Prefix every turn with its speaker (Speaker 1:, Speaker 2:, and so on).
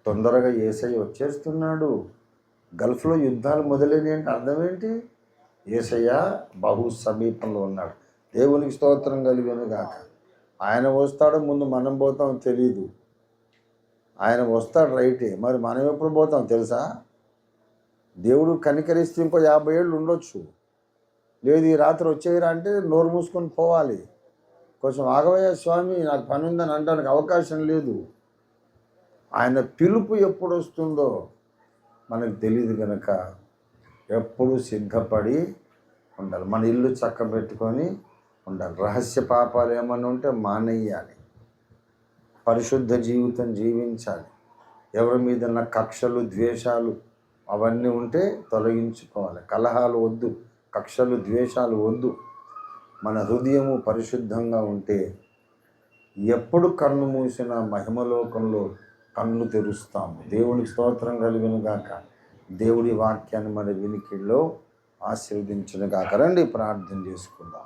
Speaker 1: తొందరగా యేసయ్య వచ్చేస్తున్నాడు. గల్ఫ్లో యుద్ధాలు మొదలైనవి అంటే అర్థం ఏంటి? యేసయ్య బహు సమీపంలో ఉన్నాడు. దేవునికి స్తోత్రం కలుగును గాక. ఆయన వస్తాడో ముందు మనం పోతాం తెలీదు. ఆయన వస్తాడు రైటే, మరి మనం ఎప్పుడు పోతాం తెలుసా? దేవుడు కనికరిస్తే ఇంకో 50 ఏళ్ళు ఉండొచ్చు. లేదు ఈ రాత్రి వచ్చేయరా అంటే నోరు మూసుకొని పోవాలి. కొంచెం ఆగవయ్య స్వామి, నాకు పని ఉందని అనడానికి అవకాశం లేదు. ఆయన పిలుపు ఎప్పుడు వస్తుందో మనకు తెలియదు కనుక ఎప్పుడు సిద్ధపడి ఉండాలి. మన ఇల్లు చక్కబెట్టుకొని ఉండాలి. రహస్య పాపాలు ఏమన్నా ఉంటే మానేయాలి. పరిశుద్ధ జీవితం జీవించాలి. ఎవరి మీద ఉన్న కక్షలు, ద్వేషాలు అవన్నీ ఉంటే తొలగించుకోవాలి. కలహాలు వద్దు, కక్షలు, ద్వేషాలు వద్దు. మన హృదయము పరిశుద్ధంగా ఉంటే ఎప్పుడు కన్ను మూసిన మహిమలోకంలో కన్ను తెరుస్తాము. దేవునికి స్తోత్రం కలుగును గాక. దేవుడి వాక్యాన్ని మన వినికిడిలో ఆశీర్వదించును గాక. రండి ప్రార్థన చేసుకుందాం.